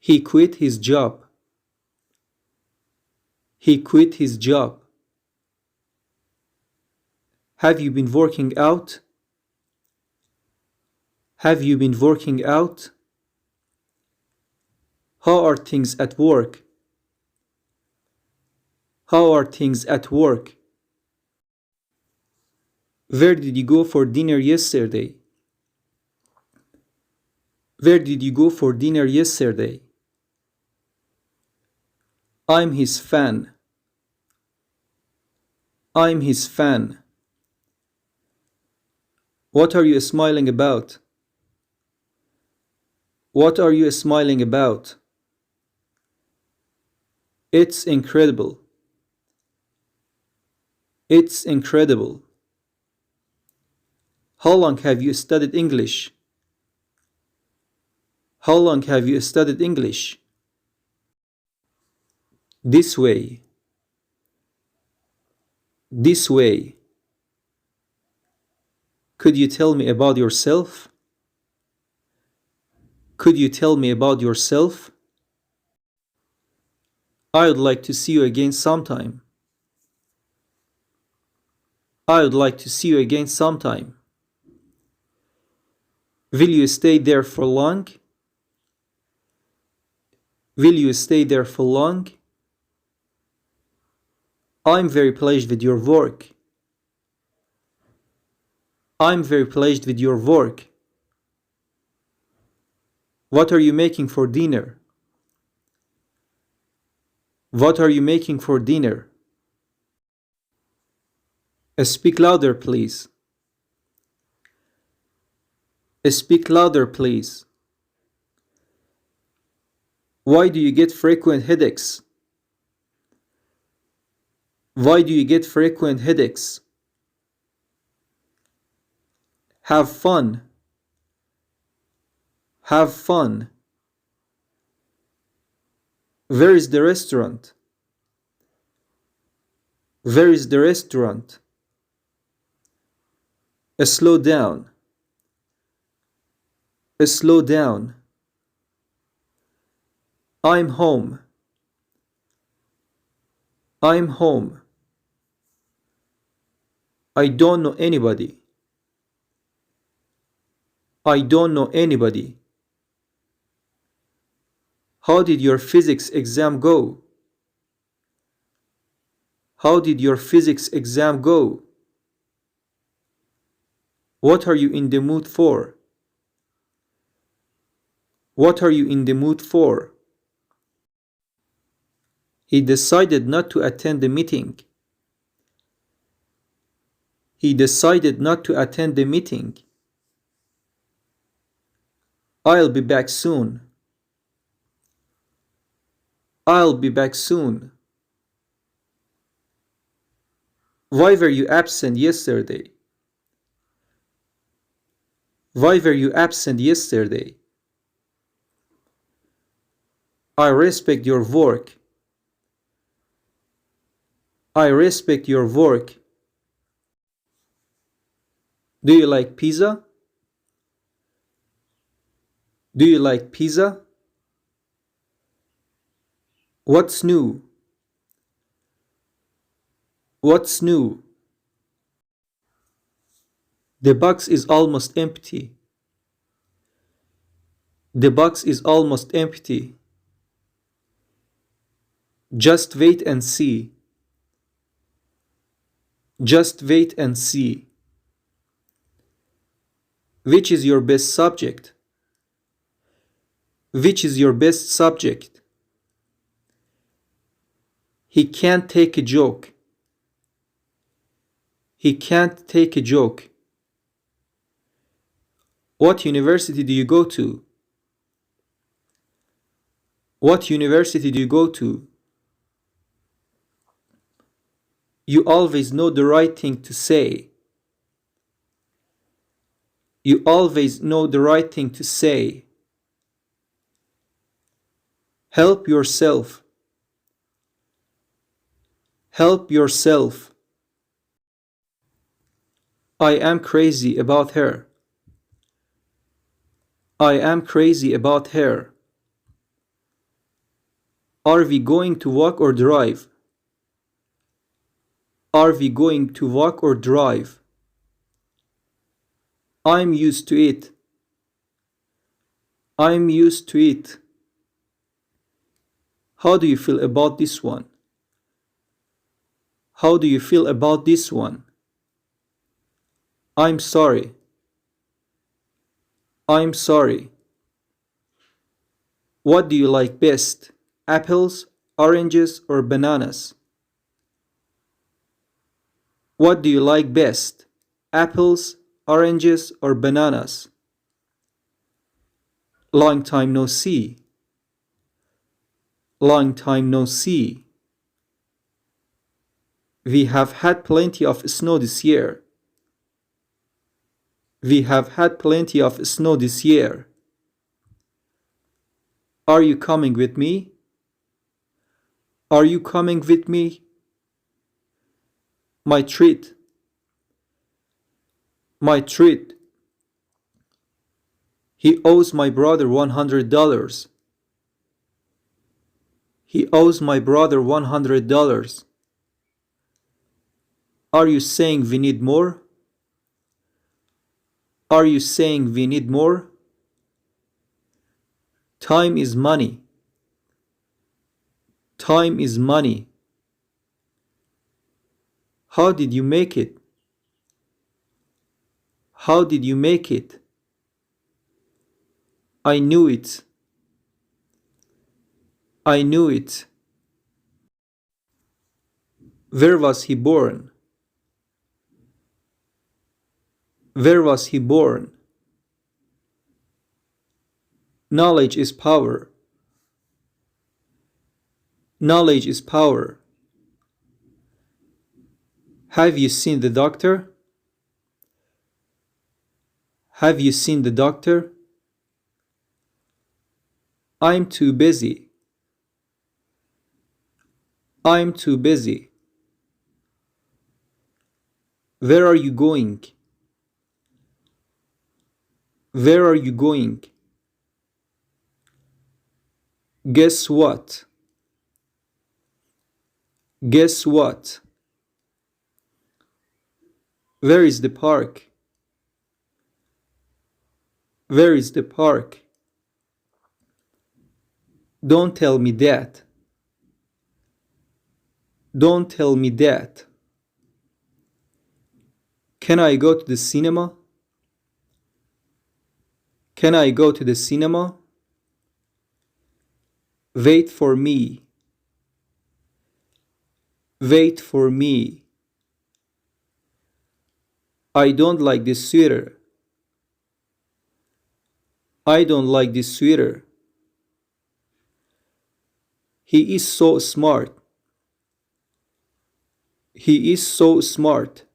He quit his job. He quit his job. Have you been working out? Have you been working out? How are things at work? How are things at work? Where did you go for dinner yesterday? Where did you go for dinner yesterday? I'm his fan. I'm his fan. What are you smiling about? What are you smiling about? It's incredible. It's incredible. How long have you studied English? How long have you studied English? This way. This way. Could you tell me about yourself? Could you tell me about yourself? I would like to see you again sometime. I would like to see you again sometime. Will you stay there for long? Will you stay there for long? I'm very pleased with your work. I'm very pleased with your work. What are you making for dinner? What are you making for dinner? Speak louder, please. Speak louder, please. Why do you get frequent headaches? Why do you get frequent headaches? Have fun. Have fun. Where is the restaurant? Where is the restaurant? Slow down. Slow down. I'm home. I'm home. I don't know anybody. I don't know anybody. How did your physics exam go? How did your physics exam go? What are you in the mood for? What are you in the mood for? He decided not to attend the meeting. He decided not to attend the meeting. I'll be back soon. I'll be back soon. Why were you absent yesterday? Why were you absent yesterday? I respect your work. I respect your work. Do you like pizza? Do you like pizza? What's new? What's new? The box is almost empty. The box is almost empty. Just wait and see. Just wait and see. Which is your best subject? Which is your best subject? He can't take a joke. He can't take a joke. What university do you go to? What university do you go to? You always know the right thing to say. You always know the right thing to say. Help yourself. Help yourself. I am crazy about her. I am crazy about her. Are we going to walk or drive? Are we going to walk or drive? I'm used to it. I'm used to it. How do you feel about this one? How do you feel about this one? I'm sorry. I'm sorry. What do you like best? Apples, oranges, or bananas? What do you like best? Apples, oranges, or bananas? Long time no see. Long time no see. We have had plenty of snow this year. We have had plenty of snow this year. Are you coming with me? Are you coming with me? My treat. My treat. He owes my brother $100. He owes my brother $100. Are you saying we need more? Are you saying we need more? Time is money. Time is money. How did you make it? How did you make it? I knew it. I knew it. Where was he born? Where was he born? Knowledge is power. Knowledge is power. Have you seen the doctor? Have you seen the doctor? I'm too busy. I'm too busy. Where are you going? Where are you going? Guess what? Guess what? Where is the park? Where is the park? Don't tell me that. Don't tell me that. Can I go to the cinema? Can I go to the cinema? Wait for me. Wait for me. I don't like this sweater. I don't like this sweater. He is so smart. He is so smart.